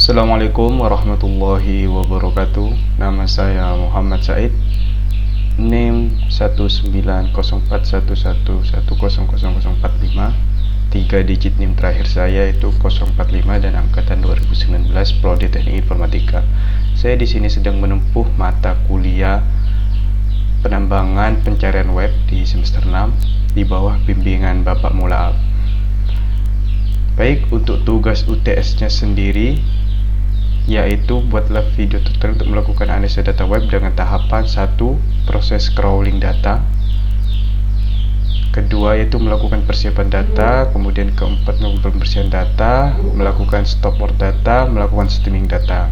Assalamualaikum warahmatullahi wabarakatuh. Nama saya Muhammad Said. NIM 1904111100045. 3 digit NIM terakhir saya itu 045 dan angkatan 2019 Prodi Teknik Informatika. Saya di sini sedang menempuh mata kuliah penambangan pencarian web di semester 6 di bawah bimbingan Bapak Mula. Baik, untuk tugas UTS-nya sendiri yaitu buatlah video tutorial untuk melakukan analisa data web dengan tahapan 1. Proses crawling data. Kedua yaitu melakukan persiapan data. Kemudian keempat melakukan pembersihan data, melakukan stop work data, melakukan streaming data.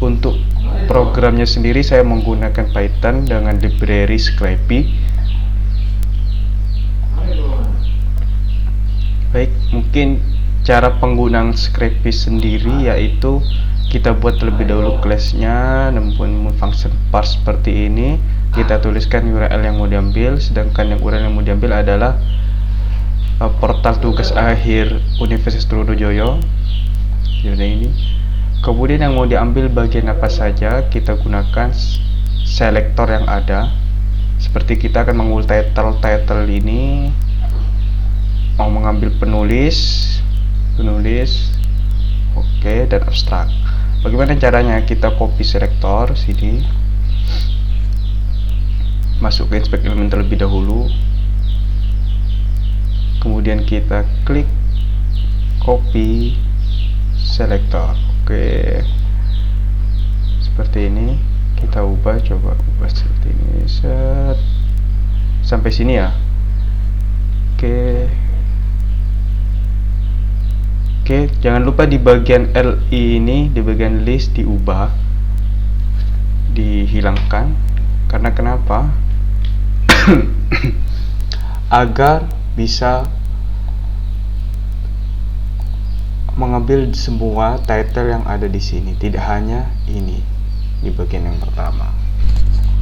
Untuk programnya sendiri saya menggunakan Python dengan library Scrapy. Baik, mungkin cara penggunaan Scrapy sendiri yaitu kita buat terlebih dahulu kelasnya, namun function parse seperti ini. Kita tuliskan URL yang mau diambil, sedangkan yang URL yang mau diambil adalah portal tugas akhir Universitas Trunojoyo. Ini. Kemudian yang mau diambil bagian apa saja, kita gunakan selektor yang ada. Seperti kita akan mengul title ini, mau mengambil penulis, oke, dan abstrak. Bagaimana caranya? Kita copy selektor sini, masuk ke inspect element terlebih dahulu, kemudian kita klik copy selektor. Oke, seperti ini. Kita coba ubah seperti ini, set sampai sini ya. Oke, jangan lupa di bagian LI ini, di bagian list diubah, dihilangkan. Karena kenapa? Agar bisa mengambil semua title yang ada di sini, tidak hanya ini di bagian yang pertama.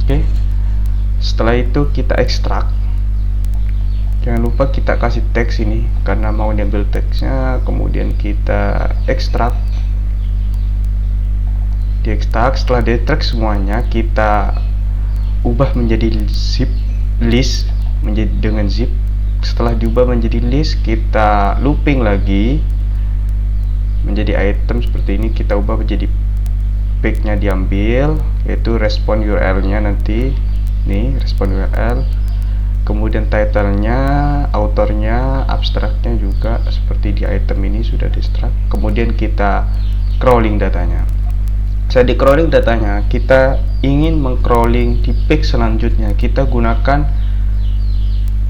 Oke. Setelah itu kita ekstrak. Jangan lupa kita kasih teks ini karena mau diambil teksnya, kemudian kita ekstrak. Diekstrak, setelah diekstrak semuanya kita ubah menjadi zip list, menjadi dengan zip. Setelah diubah menjadi list, kita looping lagi menjadi item seperti ini. Kita ubah menjadi page-nya diambil, yaitu respon URL-nya nanti. Nih, respon URL. Kemudian title-nya, autornya, abstraknya juga seperti di item ini sudah di-extract. Kemudian kita crawling datanya. Saat di crawling datanya, kita ingin meng-crawling di page selanjutnya. Kita gunakan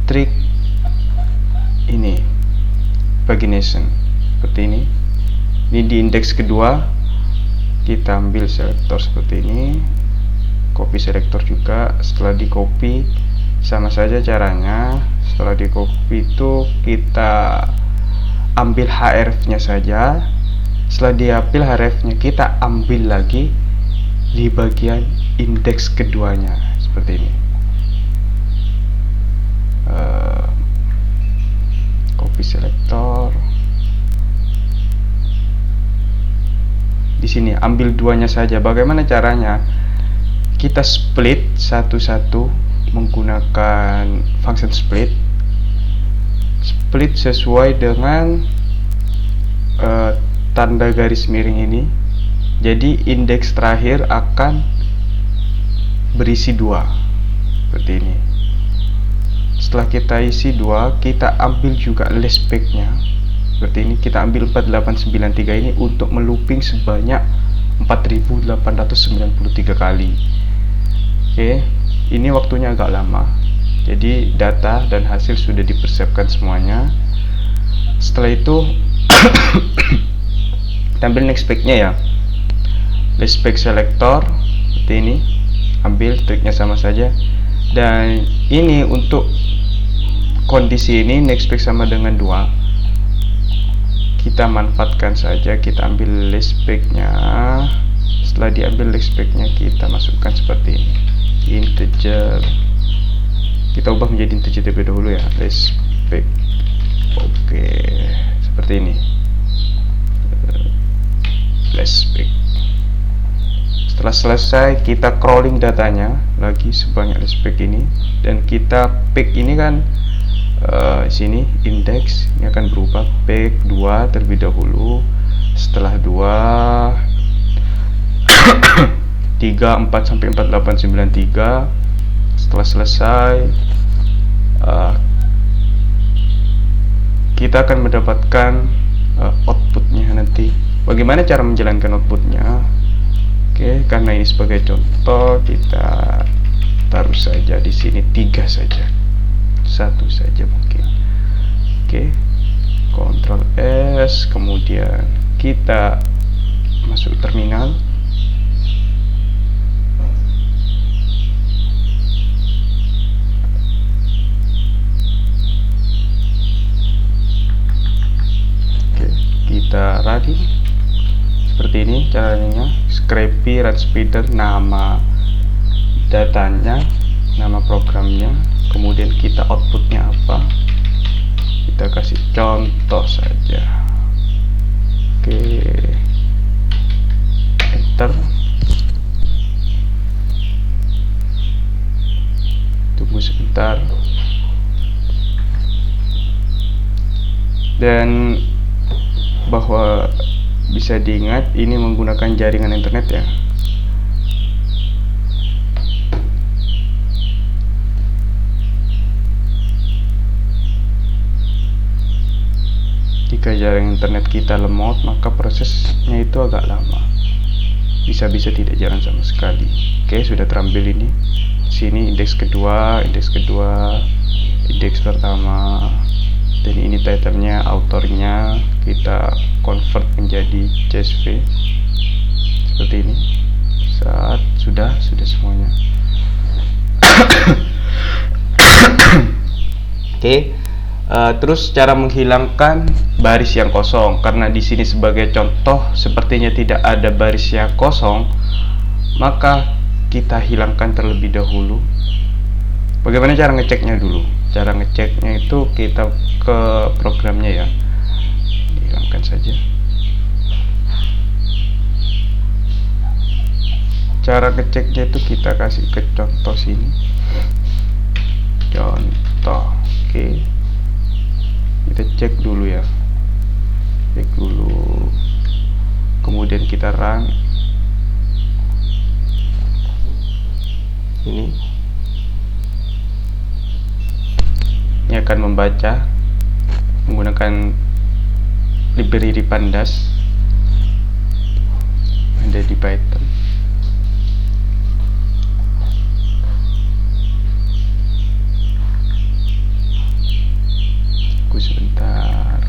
trik ini, pagination seperti ini. Ini di indeks kedua, kita ambil selektor seperti ini, copy selektor juga. Setelah di copy, sama saja caranya. Setelah di copy itu kita ambil href-nya saja. Setelah diambil href-nya, kita ambil lagi di bagian indeks keduanya seperti ini. Copy selektor. Di sini ambil duanya saja. Bagaimana caranya? Kita split satu-satu menggunakan function split sesuai dengan tanda garis miring ini. Jadi indeks terakhir akan berisi 2 seperti ini. Setelah kita isi 2, kita ambil juga list page-nya seperti ini. Kita ambil 4893 ini untuk melooping sebanyak 4893 kali. Oke. Ini waktunya agak lama, jadi data dan hasil sudah dipersiapkan semuanya. Setelah itu ambil next page-nya ya, list page selector seperti ini. Ambil triknya sama saja, dan ini untuk kondisi ini next page sama dengan 2. Kita manfaatkan saja, kita ambil list page-nya. Setelah diambil list page-nya, kita masukkan seperti ini, integer. Kita ubah menjadi integer terlebih dahulu ya, list page. Oke, seperti ini. List page. selesai, kita crawling datanya lagi sebanyak listpack ini, dan kita pick ini kan sini index ini akan berubah pick 2 terlebih dahulu, setelah 2 3 4 sampai 4 8 9 3. Setelah selesai kita akan mendapatkan outputnya nanti. Bagaimana cara menjalankan outputnya? Oke, karena ini sebagai contoh kita taruh saja di sini 3 saja, 1 saja mungkin. Oke, Ctrl S, kemudian kita masuk terminal. Oke, kita running seperti ini caranya. Scrappy Run Speeder, nama datanya, nama programnya, kemudian kita outputnya apa, kita kasih contoh saja. Oke, enter, tunggu sebentar. Dan bahwa bisa diingat ini menggunakan jaringan internet ya. Jika jaringan internet kita lemot, maka prosesnya itu agak lama, bisa-bisa tidak jalan sama sekali. Oke, sudah terambil ini. Sini indeks kedua, indeks pertama, dan ini titlenya, autornya kita convert menjadi CSV seperti ini. Saat sudah semuanya. Oke, terus cara menghilangkan baris yang kosong, karena di sini sebagai contoh sepertinya tidak ada baris yang kosong, maka kita hilangkan terlebih dahulu. Bagaimana cara ngeceknya dulu? Cara ngeceknya itu kita ke programnya ya, hilangkan saja. Cara ngeceknya itu kita kasih ke contoh sini, contoh. Oke, kita cek dulu ya, cek dulu, kemudian kita run. Ini akan membaca menggunakan library pandas ada di Python. Tunggu sebentar.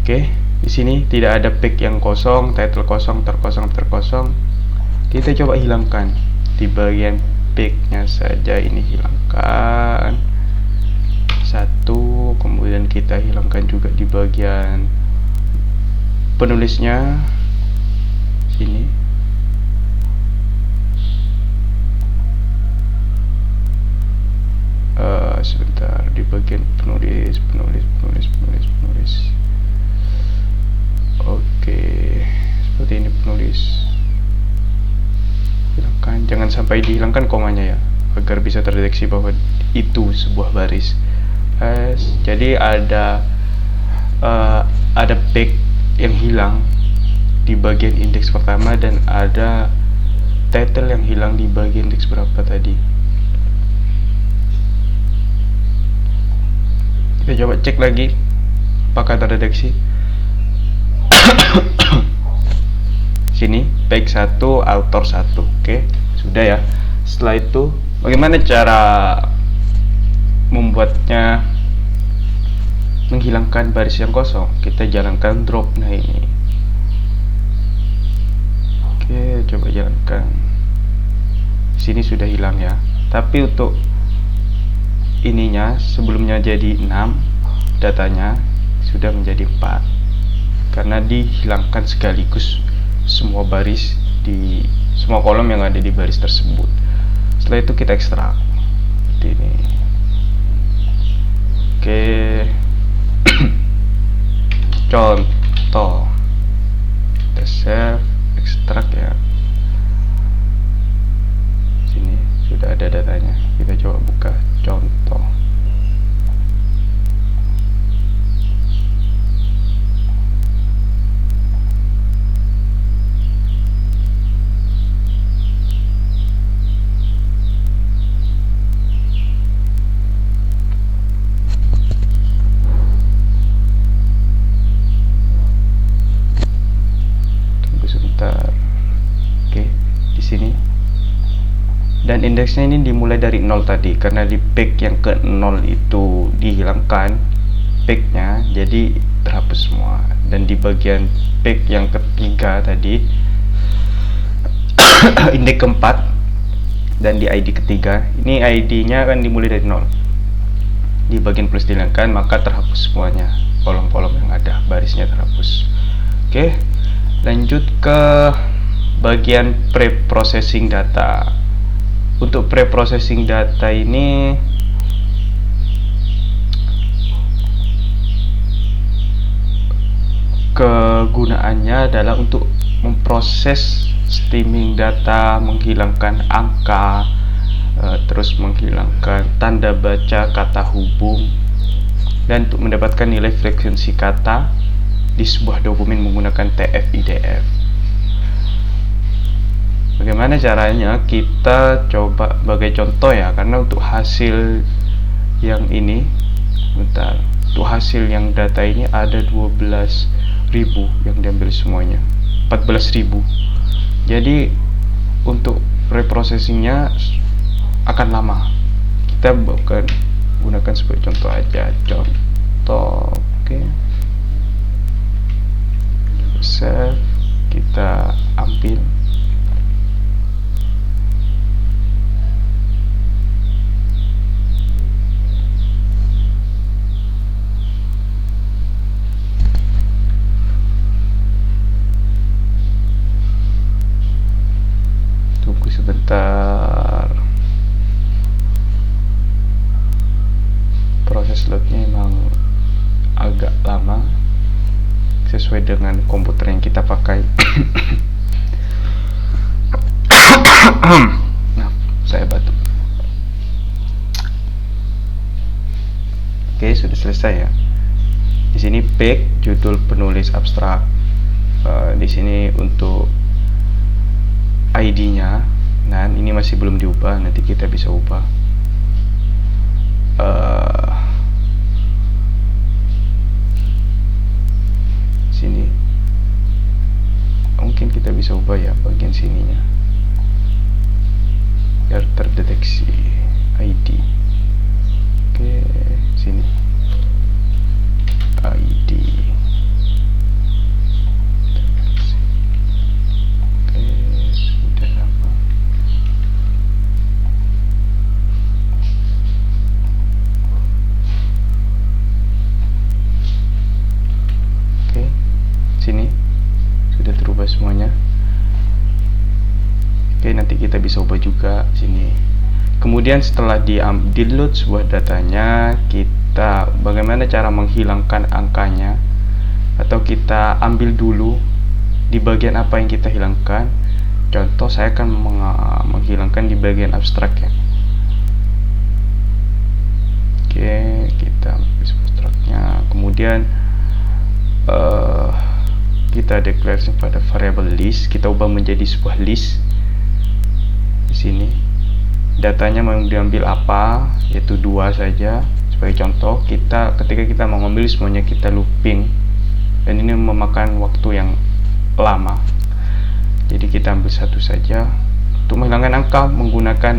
Oke, di sini tidak ada pick yang kosong, title kosong, terkosong. Kita coba hilangkan di bagian picknya saja, ini hilangkan satu, kemudian kita hilangkan juga di bagian penulisnya sini. Sebentar, di bagian penulis. Oke, seperti ini penulis. Hilangkan, jangan sampai dihilangkan komanya ya, agar bisa terdeteksi bahwa itu sebuah baris. Jadi ada pick yang hilang di bagian indeks pertama, dan ada title yang hilang di bagian indeks berapa tadi. Kita coba cek lagi apakah terdeteksi. Sini back 1, author 1. Oke, sudah ya. Setelah itu bagaimana cara membuatnya menghilangkan baris yang kosong? Kita jalankan drop. Nah ini, oke, coba jalankan. Sini sudah hilang ya, tapi untuk ininya sebelumnya jadi 6, datanya sudah menjadi 4 karena dihilangkan sekaligus semua baris di semua kolom yang ada di baris tersebut. Setelah itu kita ekstrak seperti ini. Oke. Contoh, kita save, ekstrak ya. Sini sudah ada datanya. Kita coba buka contoh. Oke, di sini. Dan indeksnya ini dimulai dari 0 tadi, karena di page yang ke 0 itu dihilangkan page-nya, jadi terhapus semua. Dan di bagian page yang ketiga tadi indeks keempat dan di ID ketiga, ini ID-nya kan dimulai dari 0. Di bagian plus dihilangkan, maka terhapus semuanya. Kolom-kolom yang ada, barisnya terhapus. Oke, lanjut ke bagian pre-processing data. Untuk pre-processing data ini kegunaannya adalah untuk memproses streaming data, menghilangkan angka, terus menghilangkan tanda baca kata hubung, dan untuk mendapatkan nilai frekuensi kata di sebuah dokumen menggunakan TF-IDF. Bagaimana caranya? Kita coba sebagai contoh ya, karena untuk hasil yang ini, bentar, untuk hasil yang data ini ada 12.000 yang diambil semuanya, 14.000. Jadi untuk reprocessingnya akan lama. Kita bukan gunakan sebagai contoh aja, contoh. Oke, save, kita ambil. Tunggu sebentar. Proses loadnya memang agak lama sesuai dengan komputer yang kita pakai. Nah, saya batuk. Oke, sudah selesai ya. Di sini page, judul penulis abstrak. Di sini untuk ID-nya, nah ini masih belum diubah, nanti kita bisa ubah. Sini mungkin kita bisa ubah ya bagian sininya biar terdeteksi ID. Oke, sini ID. Oke, sudah sama. Oke, sini sudah terubah semuanya. Oke, nanti kita bisa ubah juga sini. Kemudian setelah di-load sebuah datanya, kita bagaimana cara menghilangkan angkanya, atau kita ambil dulu di bagian apa yang kita hilangkan. Contoh, saya akan menghilangkan di bagian abstrak ya. Oke, kita ambil abstraknya. Kemudian kita declare pada variable list, kita ubah menjadi sebuah list. Di sini datanya mau diambil apa, yaitu 2 saja sebagai contoh. Ketika kita mau mengambil semuanya, kita looping, dan ini memakan waktu yang lama, jadi kita ambil satu saja. Untuk menghilangkan angka menggunakan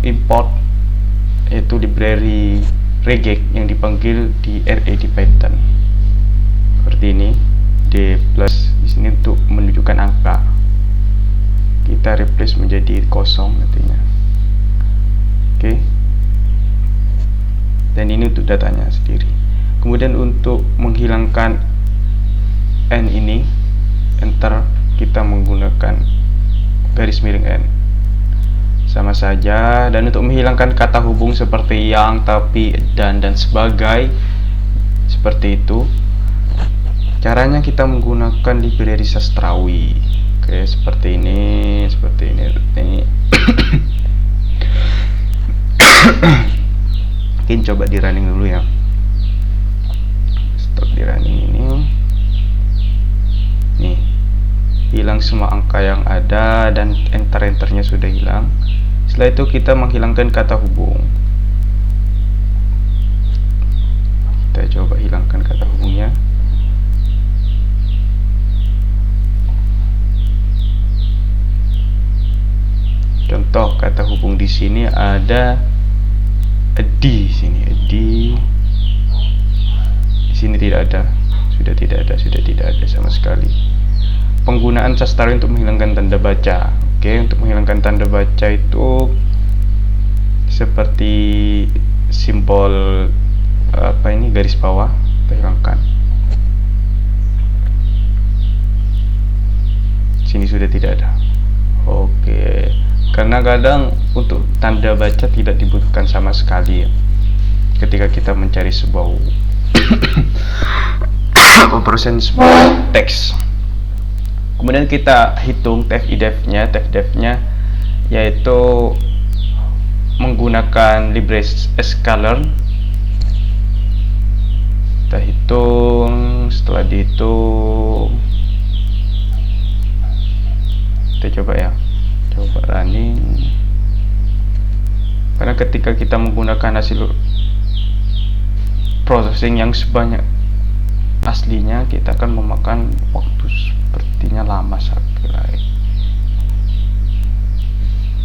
import, yaitu library regec yang dipanggil di RA di Python seperti ini. D plus di sini untuk menunjukkan angka, kita replace menjadi kosong nantinya. Oke, dan ini untuk datanya sendiri. Kemudian untuk menghilangkan n ini, enter, kita menggunakan garis miring n. sama saja. Dan untuk menghilangkan kata hubung seperti yang, tapi, dan sebagai seperti itu, caranya kita menggunakan library sastrawi. Oke, seperti ini. Mungkin coba di running dulu ya. Stop di running ini. Nih, hilang semua angka yang ada dan enter-enternya sudah hilang. Setelah itu kita menghilangkan kata hubung. Kita coba hilangkan kata hubungnya. Contoh kata hubung di sini ada di sini, di sini tidak ada, sudah tidak ada sama sekali. Penggunaan sastrawi untuk menghilangkan tanda baca. Oke, untuk menghilangkan tanda baca itu seperti simbol apa ini, garis bawah, kita hilangkan. Sini sudah tidak ada. Oke, karena kadang untuk tanda baca tidak dibutuhkan sama sekali ya, ketika kita mencari sebuah pemrosesan sebuah teks. Kemudian kita hitung tf-idef-nya yaitu menggunakan library sklearn. Kita hitung, setelah dihitung kita coba running. Karena ketika kita menggunakan hasil processing yang sebanyak aslinya, kita akan memakan waktu sepertinya lama sekali.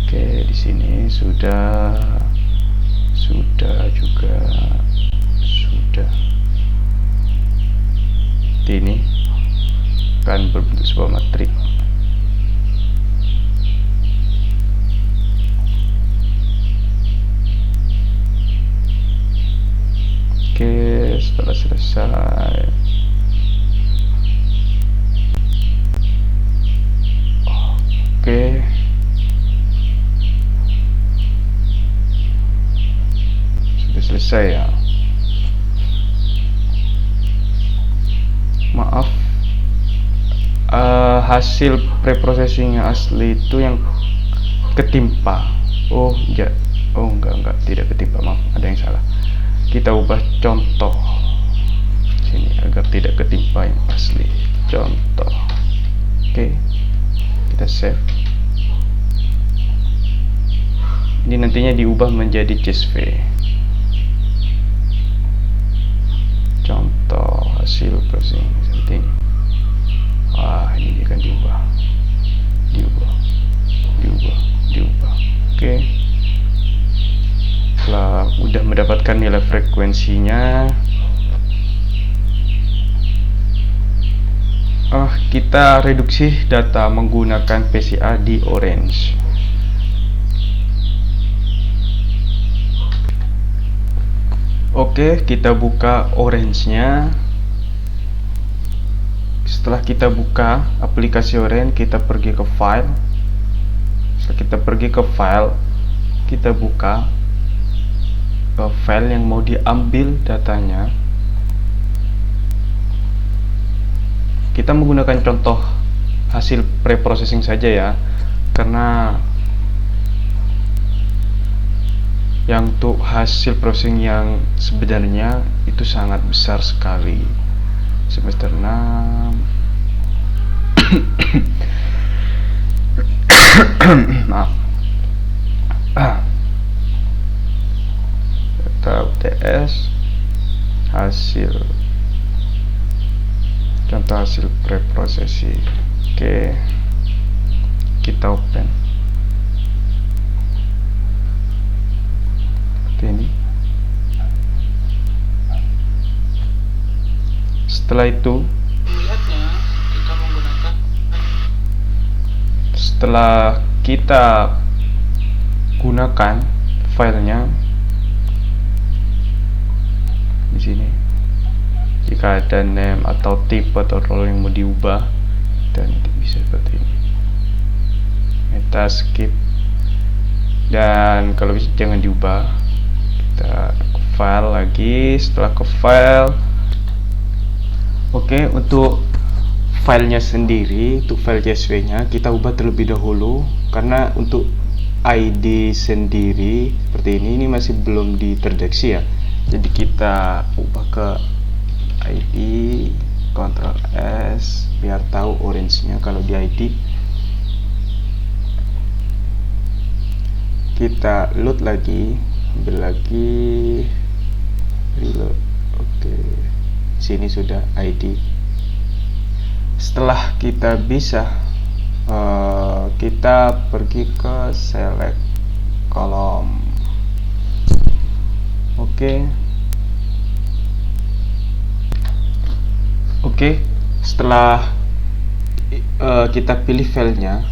Oke, di sini sudah juga sudah. Ini kan berbentuk sebuah matriks. Oke, setelah selesai, oke, sudah selesai ya. Maaf, hasil preprocessing yang asli itu yang ketimpa. Oh enggak, tidak ketimpa, maaf, ada yang salah. Kita ubah contoh sini agar tidak ketimpa yang asli. Contoh. Oke, kita save. Ini nantinya diubah menjadi CSV. Contoh hasil processing seperti ini. Wah, ini akan diubah. Oke. Setelah udah mendapatkan nilai frekuensinya, kita reduksi data menggunakan PCA di Orange. Oke, kita buka Orange-nya. Setelah kita buka aplikasi Orange, kita pergi ke file. Setelah kita pergi ke file, kita buka file yang mau diambil datanya. Kita menggunakan contoh hasil preprocessing saja ya, karena yang untuk hasil processing yang sebenarnya itu sangat besar sekali. Semester 6 maaf, data UTS, contoh hasil preprocessing. Oke, kita open seperti ini. Setelah itu, setelah kita gunakan filenya di sini, jika ada name atau tipe atau role yang mau diubah, dan bisa seperti ini. Meta skip dan kalau bisa jangan diubah. Kita ke file lagi. Setelah ke file, oke, untuk filenya sendiri, untuk file CSV nya kita ubah terlebih dahulu, karena untuk ID sendiri seperti ini masih belum dideteksi ya. Jadi kita ubah ke ID, Ctrl S biar tahu orange nya kalau di ID. Kita load lagi, ambil lagi, reload. Oke, sini sudah ID. Setelah kita bisa, kita pergi ke select column. Oke, setelah kita pilih filenya,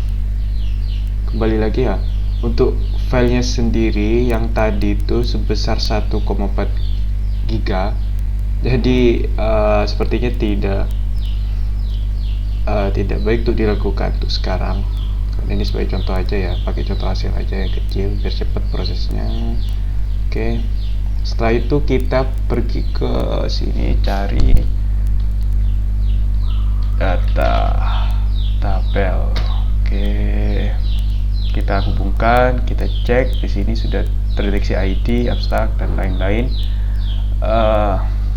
kembali lagi ya, untuk filenya sendiri yang tadi itu sebesar 1,4 giga, jadi sepertinya tidak baik untuk dilakukan untuk sekarang, karena ini sebagai contoh aja ya, pakai contoh hasil aja yang kecil biar cepat prosesnya. Oke, setelah itu kita pergi ke sini, cari data tabel. Oke, kita hubungkan, kita cek di sini sudah terdeteksi ID, abstrak dan lain-lain.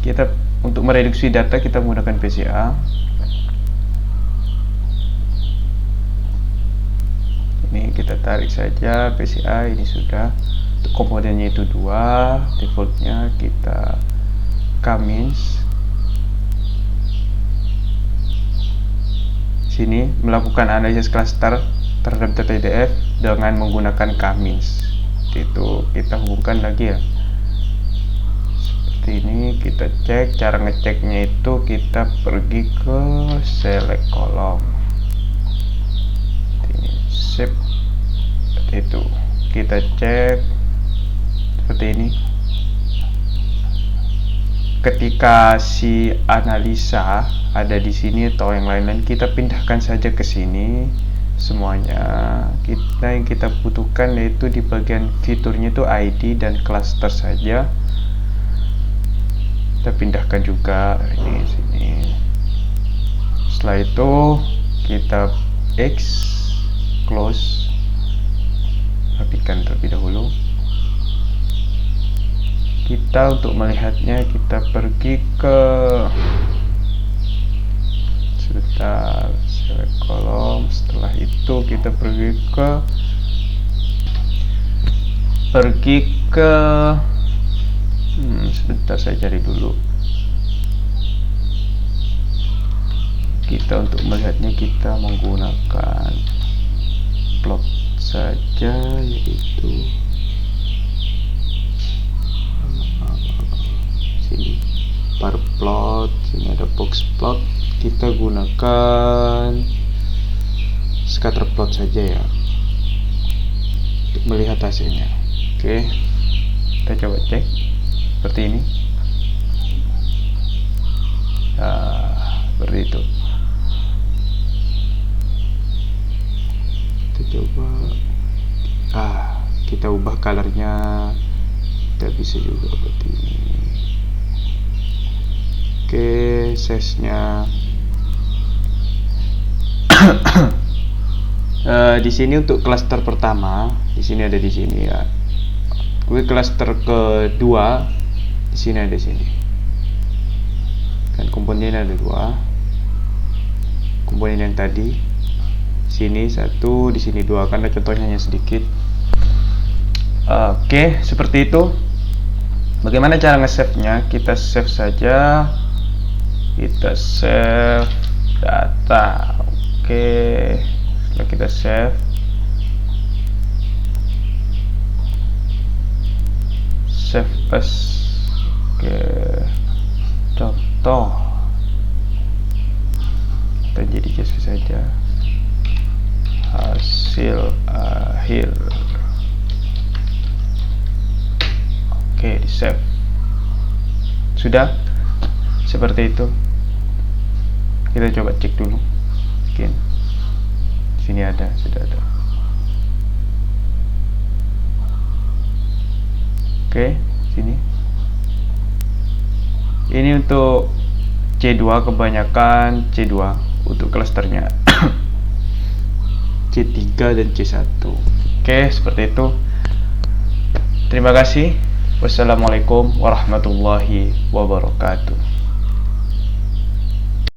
Kita untuk mereduksi data kita menggunakan PCA. Ini kita tarik saja PCA, ini sudah. Untuk komponennya itu 2, defaultnya kita Kamins. Sini melakukan analisis cluster terhadap data IDF dengan menggunakan Kamins. Itu kita hubungkan lagi ya. Seperti ini kita cek. Cara ngeceknya itu kita pergi ke select column. Sip, itu kita cek seperti ini. Ketika si analisa ada di sini atau yang lain-lain, kita pindahkan saja ke sini semuanya. Yang kita butuhkan yaitu di bagian fiturnya itu ID dan cluster saja. Kita pindahkan juga ini sini. Setelah itu kita X close, rapikan terlebih dahulu. Kita untuk melihatnya kita pergi ke sebentar, select column. Setelah itu kita pergi ke sebentar, saya cari dulu. Kita untuk melihatnya kita menggunakan plot saja, yaitu sini bar plot, sini ada box plot. Kita gunakan scatter plot saja ya untuk melihat hasilnya. Oke, kita coba cek seperti ini. Seperti itu. Coba kita ubah colornya, kita bisa juga seperti ini. Oke, size nya di sini untuk klaster pertama, di sini ada di sini ya. Klaster kedua di sini ada sini. Kan komponen ada 2. Komponen yang tadi sini 1, di sini 2, karena contohnya hanya sedikit. Oke, seperti itu. Bagaimana cara nge-save-nya? Kita save saja. Kita save data. Oke, setelah kita save as. Oke, contoh kita jadi CSV saja, hasil akhir. Oke, di save. Sudah seperti itu. Kita coba cek dulu. Mungkin sini ada, sudah ada. Oke, sini. Ini untuk C2, kebanyakan C2 untuk klasternya. C3 dan C1. Oke, seperti itu. Terima kasih. Wassalamualaikum warahmatullahi wabarakatuh.